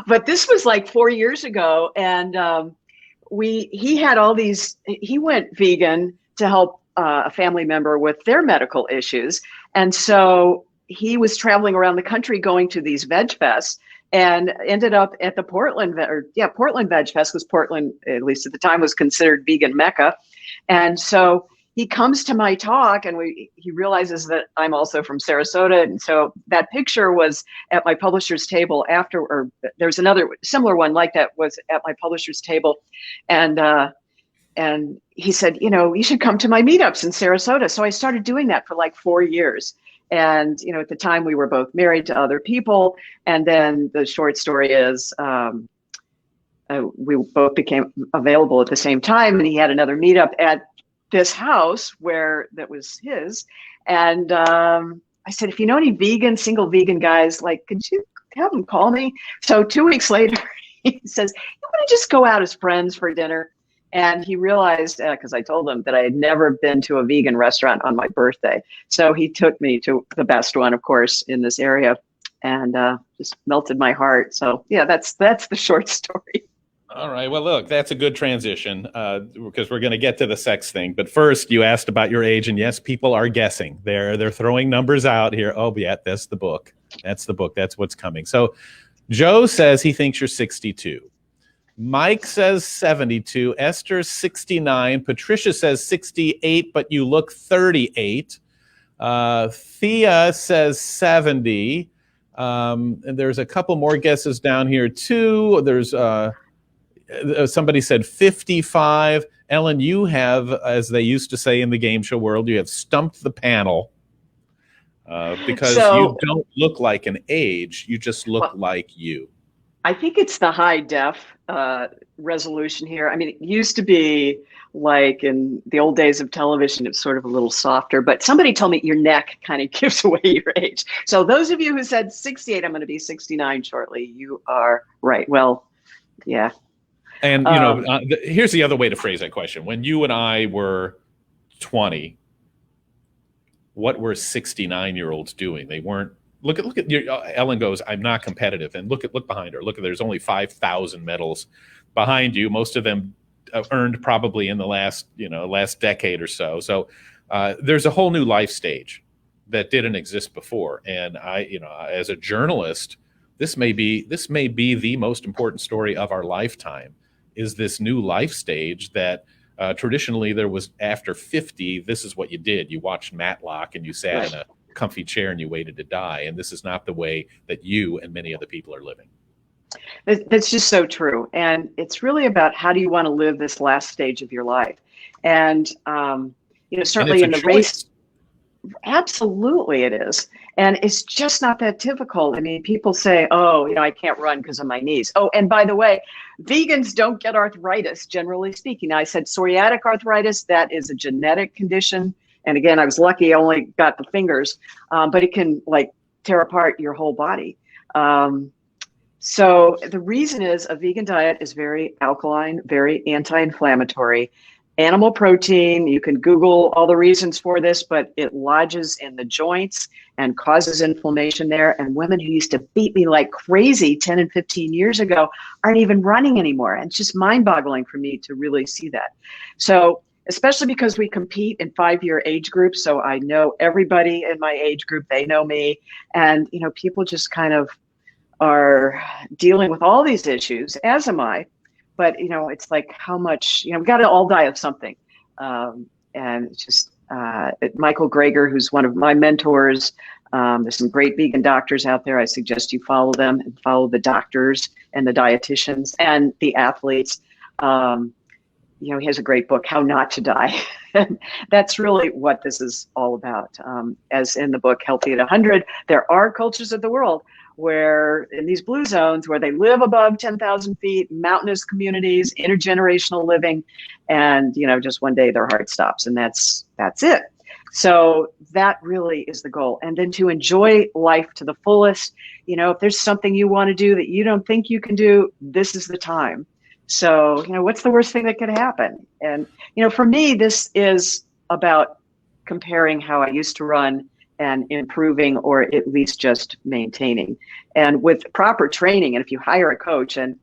But this was like 4 years ago, and he had all these. He went vegan to help a family member with their medical issues, and so he was traveling around the country going to these veg fests, and ended up at the Portland Veg Fest, because Portland, at least at the time, was considered vegan Mecca, and so he comes to my talk, and he realizes that I'm also from Sarasota. And so that picture was at my publisher's table after, or there's another similar one like that was at my publisher's table. And he said, you should come to my meetups in Sarasota. So I started doing that for like 4 years. And, at the time we were both married to other people. And then the short story is, we both became available at the same time. And he had another meetup at this house that was his. And I said, if you know any single vegan guys, like, could you have them call me? So 2 weeks later, he says, you want to just go out as friends for dinner? And he realized, because I told him that I had never been to a vegan restaurant on my birthday. So he took me to the best one, of course, in this area, and just melted my heart. So yeah, that's the short story. All right. Well, look, that's a good transition because we're going to get to the sex thing. But first, you asked about your age, and yes, people are guessing. They're throwing numbers out here. Oh, yeah, that's the book. That's the book. That's what's coming. So Joe says he thinks you're 62. Mike says 72. Esther's 69. Patricia says 68, but you look 38. Thea says 70. And there's a couple more guesses down here, too. There's somebody said 55. Ellen, you have, as they used to say in the game show world, you have stumped the panel because you don't look like an age. You just look like you. I think it's the high def resolution here. I mean, it used to be like in the old days of television, it's sort of a little softer, but somebody told me your neck kind of gives away your age. So those of you who said 68, I'm going to be 69 shortly. You are right. Well, yeah. And, here's the other way to phrase that question. When you and I were 20, what were 69-year-olds doing? They weren't. Look at your, Ellen goes, I'm not competitive. And look behind her. Look, there's only 5,000 medals behind you. Most of them earned probably in the last decade or so. So there's a whole new life stage that didn't exist before. And as a journalist, this may be the most important story of our lifetime. Is this new life stage that traditionally there was after 50, this is what you did. You watched Matlock and you sat in a comfy chair and you waited to die. And this is not the way that you and many other people are living. That's just so true. And it's really about how do you want to live this last stage of your life? And, certainly in the race, absolutely it is. And it's just not that difficult. I mean, people say, I can't run because of my knees. Oh, and by the way, vegans don't get arthritis, generally speaking. I said psoriatic arthritis, that is a genetic condition. And again, I was lucky I only got the fingers, but it can tear apart your whole body. So the reason is a vegan diet is very alkaline, very anti-inflammatory. Animal protein, you can Google all the reasons for this, but it lodges in the joints and causes inflammation there. And women who used to beat me like crazy 10 and 15 years ago aren't even running anymore. And it's just mind-boggling for me to really see that. So especially because we compete in 5-year age groups. So I know everybody in my age group, they know me. And, people just kind of are dealing with all these issues, as am I. But, it's like how much, we got to all die of something. And it's just Michael Greger, who's one of my mentors. There's some great vegan doctors out there. I suggest you follow them and follow the doctors and the dietitians and the athletes. He has a great book, How Not to Die. And that's really what this is all about. As in the book, Healthy at 100, there are cultures of the world where in these blue zones where they live above 10,000 feet, mountainous communities, intergenerational living, and, just one day their heart stops and that's it. So that really is the goal. And then to enjoy life to the fullest, if there's something you want to do that you don't think you can do, this is the time. So, what's the worst thing that could happen? And, for me, this is about comparing how I used to run and improving, or at least just maintaining. And with proper training, and if you hire a coach, and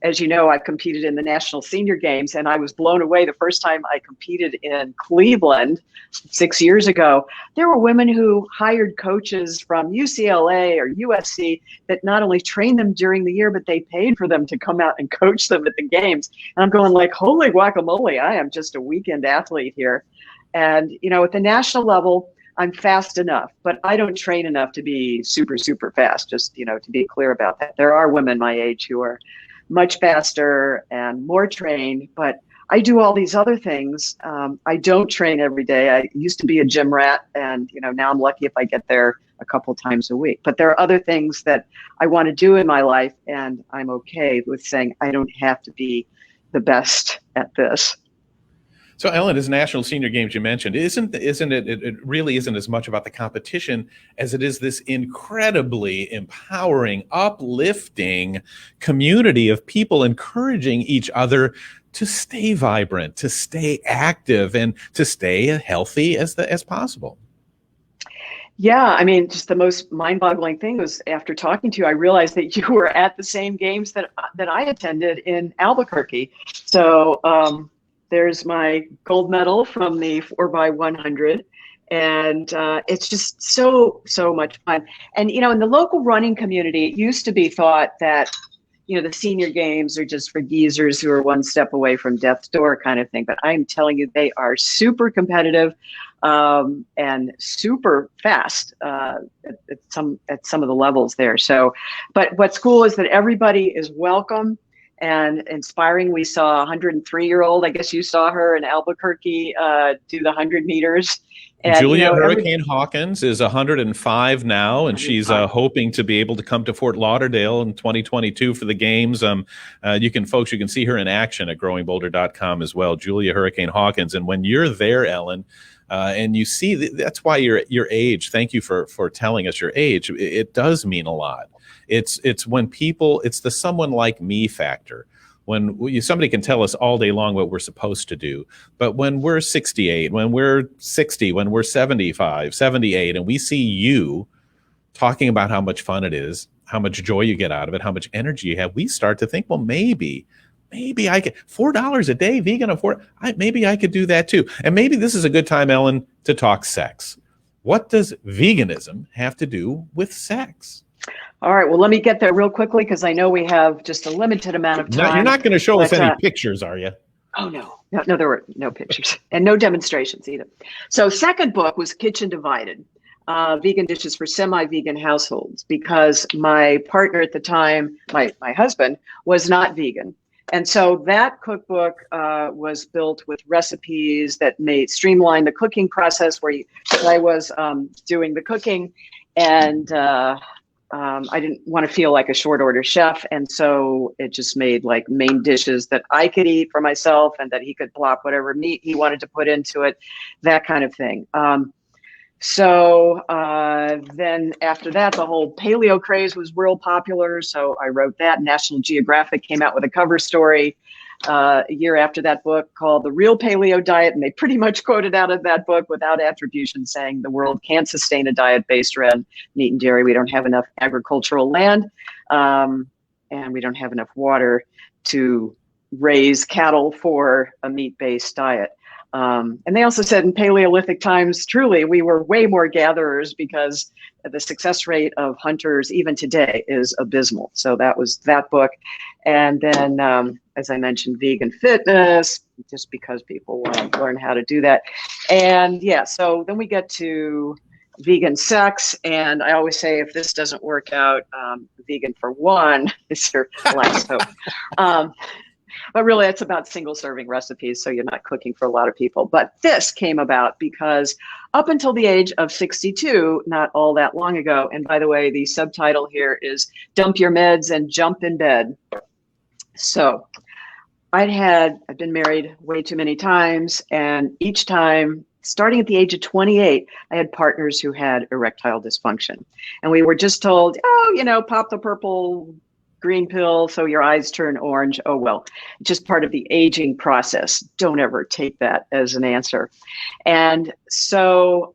as you know, I competed in the National Senior Games, and I was blown away the first time I competed in Cleveland 6 years ago. There were women who hired coaches from UCLA or USC that not only trained them during the year, but they paid for them to come out and coach them at the games. And I'm going like, holy guacamole, I am just a weekend athlete here. And, you know, at the national level, I'm fast enough, but I don't train enough to be super, super fast, just, you know, to be clear about that. There are women my age who are much faster and more trained, but I do all these other things. I don't train every day. I used to be a gym rat, and, you know, now I'm lucky if I get there a couple times a week. But there are other things that I want to do in my life, and I'm okay with saying I don't have to be the best at this. So, Ellen, as National Senior Games you mentioned, isn't it? It really isn't as much about the competition as it is this incredibly empowering, uplifting community of people encouraging each other to stay vibrant, to stay active, and to stay healthy as possible. Yeah, I mean, just the most mind-boggling thing was after talking to you, I realized that you were at the same games that I attended in Albuquerque. So. There's my gold medal from the 4x100, and it's just so much fun. And, you know, in the local running community, it used to be thought that, you know, the senior games are just for geezers who are one step away from death's door kind of thing. But I'm telling you, they are super competitive and super fast at some of the levels there. So, but what's cool is that everybody is welcome and inspiring. We saw a 103-year-old, I guess you saw her in Albuquerque, do the 100 meters. And, Julia, you know, Hurricane Hawkins is 105 now, and she's hoping to be able to come to Fort Lauderdale in 2022 for the games. You can see her in action at growingbolder.com as well, Julia Hurricane Hawkins. And when you're there, Ellen, and you see, that's why your age, thank you for telling us your age, it does mean a lot. It's when people, it's the someone like me factor. When somebody can tell us all day long what we're supposed to do, but when we're 68, when we're 60, when we're 75, 78, and we see you talking about how much fun it is, how much joy you get out of it, how much energy you have, we start to think, well, maybe I could, $4 a day, vegan afford, maybe I could do that too. And maybe this is a good time, Ellen, to talk sex. What does veganism have to do with sex? All right, well, let me get there real quickly because I know we have just a limited amount of time. You're not going to show us any pictures, are you? Oh, no, there were no pictures and no demonstrations either. So second book was Kitchen Divided, vegan dishes for semi-vegan households, because my partner at the time, my husband, was not vegan. And so that cookbook was built with recipes that streamline the cooking process I was doing the cooking, and I didn't want to feel like a short order chef. And so it just made like main dishes that I could eat for myself and that he could plop whatever meat he wanted to put into it, that kind of thing. So then after that, the whole paleo craze was real popular. So I wrote that. National Geographic came out with a cover story a year after that book called The Real Paleo Diet. And they pretty much quoted out of that book without attribution, saying the world can't sustain a diet based around meat and dairy. We don't have enough agricultural land, and we don't have enough water to raise cattle for a meat-based diet. And they also said in Paleolithic times, truly, we were way more gatherers because the success rate of hunters even today is abysmal. So that was that book. And then, as I mentioned, vegan fitness, just because people want to learn how to do that. And yeah, so then we get to vegan sex. And I always say, if this doesn't work out, vegan for one is your last hope. But really, it's about single serving recipes, so you're not cooking for a lot of people. But this came about because up until the age of 62, not all that long ago, and by the way, the subtitle here is Dump Your Meds and Jump in Bed. So I've been married way too many times, and each time, starting at the age of 28, I had partners who had erectile dysfunction. And we were just told, pop the purple green pill so your eyes turn orange. Oh, well, just part of the aging process. Don't ever take that as an answer. And so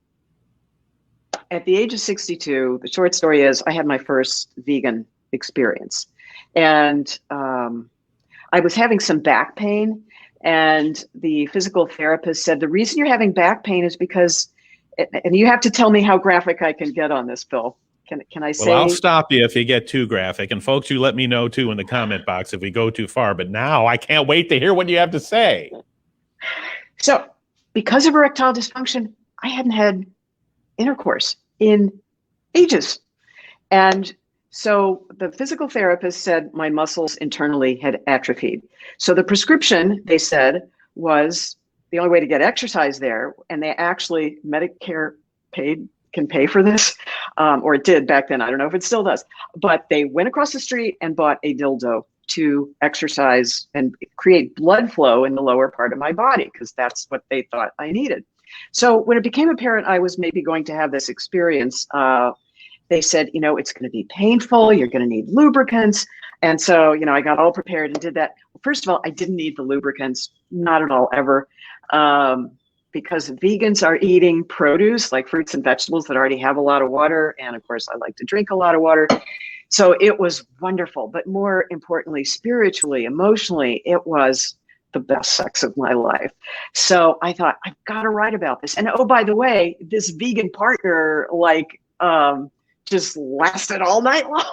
at the age of 62, the short story is I had my first vegan experience. And I was having some back pain, and the physical therapist said, the reason you're having back pain is because, and you have to tell me how graphic I can get on this, Bill. Can I say? Well, I'll stop you if you get too graphic. And folks, you let me know too in the comment box if we go too far. But now I can't wait to hear what you have to say. So because of erectile dysfunction, I hadn't had intercourse in ages. And so the physical therapist said my muscles internally had atrophied. So the prescription, they said, was the only way to get exercise there. And they actually, Medicare can pay for this, or it did back then. I don't know if it still does. But they went across the street and bought a dildo to exercise and create blood flow in the lower part of my body, because that's what they thought I needed. So when it became apparent I was maybe going to have this experience, they said, it's going to be painful. You're going to need lubricants. And so, I got all prepared and did that. First of all, I didn't need the lubricants, not at all, ever. Because vegans are eating produce like fruits and vegetables that already have a lot of water. And of course, I like to drink a lot of water. So it was wonderful. But more importantly, spiritually, emotionally, it was the best sex of my life. So I thought, I've got to write about this. And oh, by the way, this vegan partner, just lasted all night long.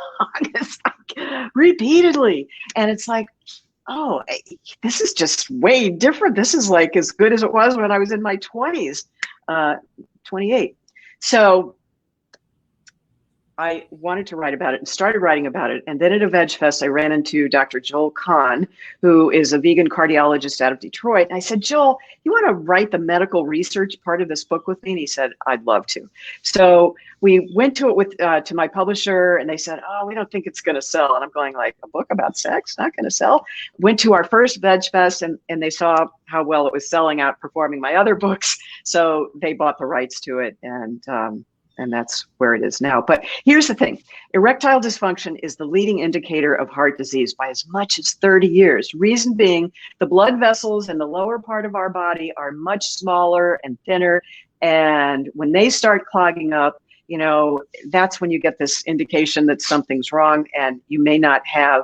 It's like repeatedly. And it's like, oh, this is just way different. This is like as good as it was when I was in my 20s, 28. So I wanted to write about it and started writing about it. And then at a Veg Fest, I ran into Dr. Joel Kahn, who is a vegan cardiologist out of Detroit. And I said, Joel, you want to write the medical research part of this book with me? And he said, I'd love to. So we went to it with to my publisher, and they said, oh, we don't think it's going to sell. And I'm going like, a book about sex? Not going to sell? Went to our first Veg Fest, and they saw how well it was selling, outperforming my other books. So they bought the rights to it, and that's where it is now. But here's the thing. Erectile dysfunction is the leading indicator of heart disease by as much as 30 years. Reason being, the blood vessels in the lower part of our body are much smaller and thinner. And when they start clogging up, that's when you get this indication that something's wrong, and you may not have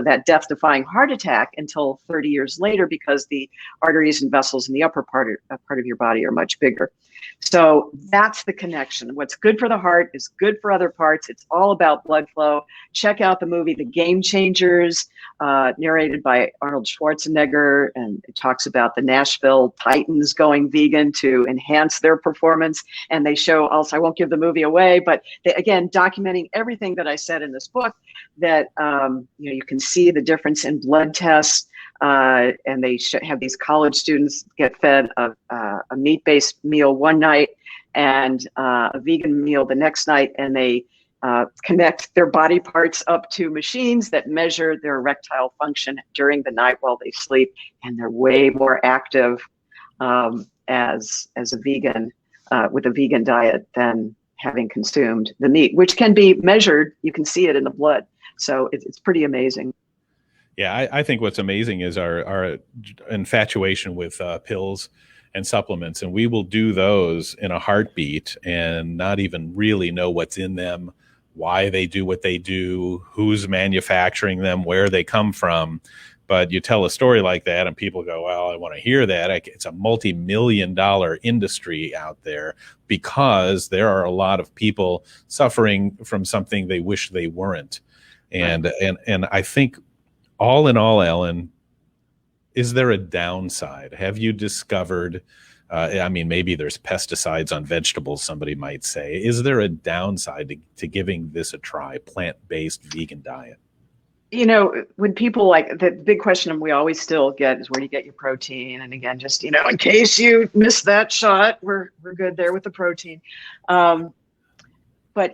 that death-defying heart attack until 30 years later, because the arteries and vessels in the upper part of your body are much bigger. So that's the connection. What's good for the heart is good for other parts. It's all about blood flow. Check out the movie The Game Changers, narrated by Arnold Schwarzenegger, and it talks about the Nashville Titans going vegan to enhance their performance. And they show also, I won't give the movie away, but they, again, documenting everything that I said in this book, that you can see the difference in blood tests. And they have these college students get fed a meat-based meal one night and a vegan meal the next night, and they connect their body parts up to machines that measure their erectile function during the night while they sleep, and they're way more active as a vegan with a vegan diet than having consumed the meat, which can be measured. You can see it in the blood, so it's pretty amazing. Yeah, I think what's amazing is our infatuation with pills and supplements, and we will do those in a heartbeat and not even really know what's in them, why they do what they do, who's manufacturing them, where they come from. But you tell a story like that and people go, well, I want to hear that. It's a multi-million-dollar industry out there because there are a lot of people suffering from something they wish they weren't. And I think, all in all, Ellen, is there a downside? Have you discovered, maybe there's pesticides on vegetables, somebody might say. Is there a downside to giving this a try, plant-based vegan diet? When people the big question we always still get is, where do you get your protein? And again, just, in case you missed that shot, we're good there with the protein. But,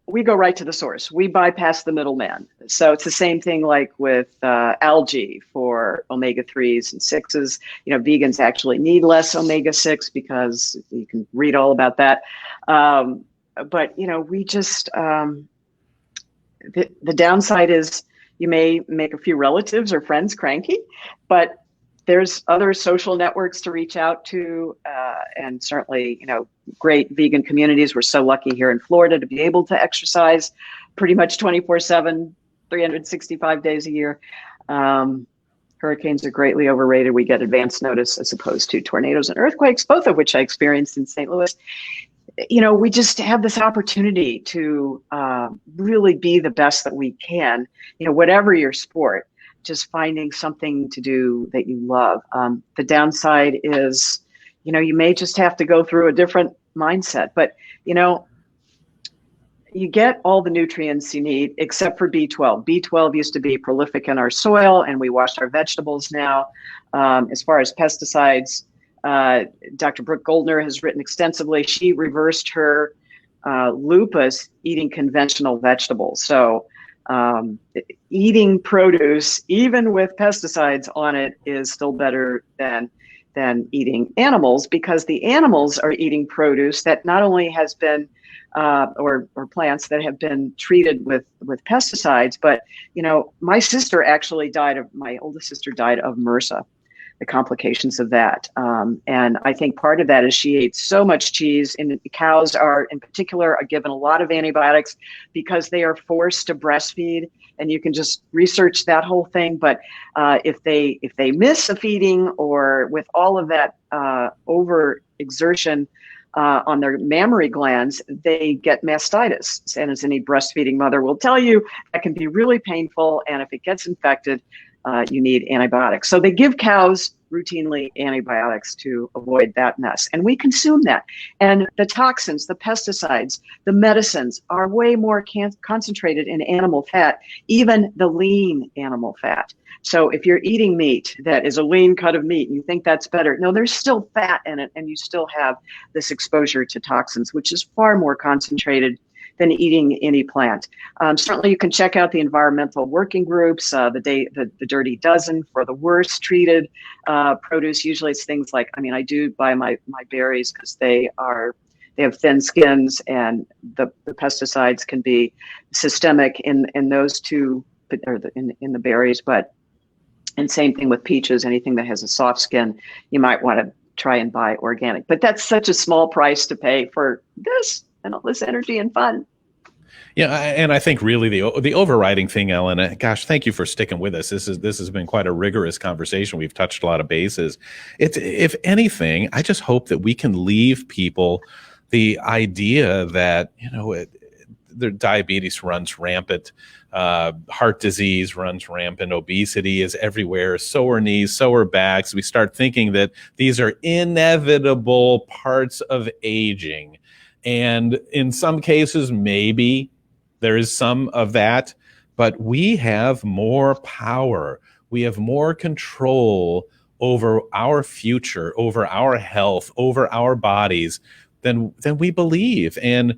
we go right to the source. We bypass the middleman. So it's the same thing like with algae for omega-3s and 6s. Vegans actually need less omega-6 because you can read all about that. But, we just, the downside is you may make a few relatives or friends cranky, but there's other social networks to reach out to, and certainly, great vegan communities. We're so lucky here in Florida to be able to exercise pretty much 24/7, 365 days a year. Hurricanes are greatly overrated. We get advance notice as opposed to tornadoes and earthquakes, both of which I experienced in St. Louis. We just have this opportunity to really be the best that we can, whatever your sport, just finding something to do that you love. The downside is, you may just have to go through a different mindset, but, you get all the nutrients you need except for B12. B12 used to be prolific in our soil, and we wash our vegetables now. As far as pesticides, Dr. Brooke Goldner has written extensively. She reversed her lupus eating conventional vegetables. So eating produce, even with pesticides on it, is still better than eating animals, because the animals are eating produce that not only has been or plants that have been treated with pesticides, but my oldest sister died of MRSA, the complications of that. And I think part of that is she ate so much cheese, and cows in particular are given a lot of antibiotics because they are forced to breastfeed. And you can just research that whole thing. But if they miss a feeding, or with all of that overexertion on their mammary glands, they get mastitis. And as any breastfeeding mother will tell you, that can be really painful. And if it gets infected, you need antibiotics. So they give cows routinely antibiotics to avoid that mess. And we consume that. And the toxins, the pesticides, the medicines are way more concentrated in animal fat, even the lean animal fat. So if you're eating meat that is a lean cut of meat and you think that's better, no, there's still fat in it, and you still have this exposure to toxins, which is far more concentrated than eating any plant. Certainly you can check out the environmental working groups, the Dirty Dozen for the worst treated produce. Usually it's things like, I do buy my berries because they have thin skins, and the pesticides can be systemic in those two, or in the berries, and same thing with peaches. Anything that has a soft skin, you might want to try and buy organic. But that's such a small price to pay for this and all this energy and fun. Yeah, and I think really the overriding thing, Ellen, gosh, thank you for sticking with us. This has been quite a rigorous conversation. We've touched a lot of bases. If anything, I just hope that we can leave people the idea that their diabetes runs rampant, heart disease runs rampant, obesity is everywhere, sore knees, sore backs. We start thinking that these are inevitable parts of aging. And in some cases, maybe there is some of that, but we have more power. We have more control over our future, over our health, over our bodies than we believe. And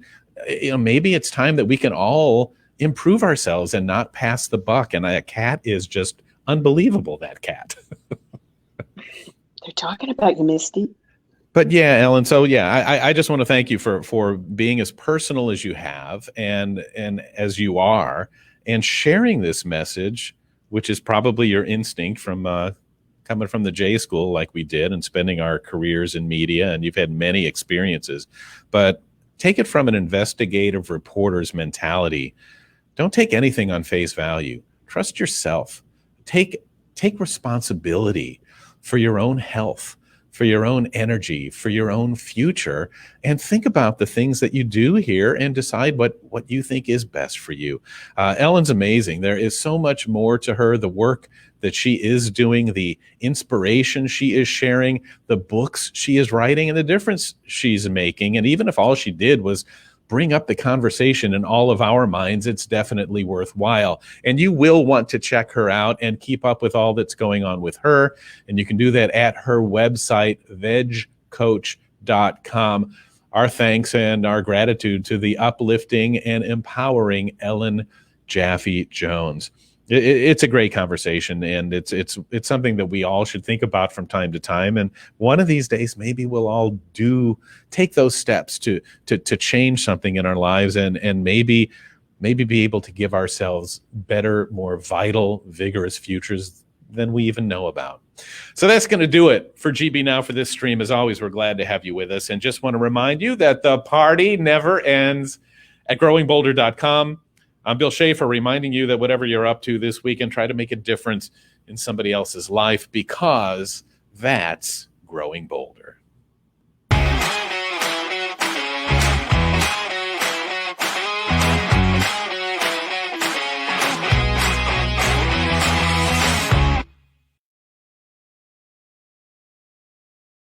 maybe it's time that we can all improve ourselves and not pass the buck. And that cat is just unbelievable, that cat. They're talking about you, Misty. But yeah, Ellen, so yeah, I just want to thank you for being as personal as you have and as you are, and sharing this message, which is probably your instinct from coming from the J school like we did, and spending our careers in media, and you've had many experiences. But take it from an investigative reporter's mentality. Don't take anything on face value. Trust yourself. Take responsibility for your own health, for your own energy, for your own future, and think about the things that you do here and decide what you think is best for you. Ellen's amazing. There is so much more to her, the work that she is doing, the inspiration she is sharing, the books she is writing, and the difference she's making. And even if all she did was bring up the conversation in all of our minds, it's definitely worthwhile. And you will want to check her out and keep up with all that's going on with her. And you can do that at her website, vegcoach.com. Our thanks and our gratitude to the uplifting and empowering Ellen Jaffe Jones. It's a great conversation, and it's something that we all should think about from time to time. And one of these days, maybe we'll all take those steps to change something in our lives, and maybe be able to give ourselves better, more vital, vigorous futures than we even know about. So that's going to do it for GB Now for this stream. As always, we're glad to have you with us, and just want to remind you that the party never ends at growingbolder.com. I'm Bill Schaefer, reminding you that whatever you're up to this weekend, try to make a difference in somebody else's life, because that's growing bolder.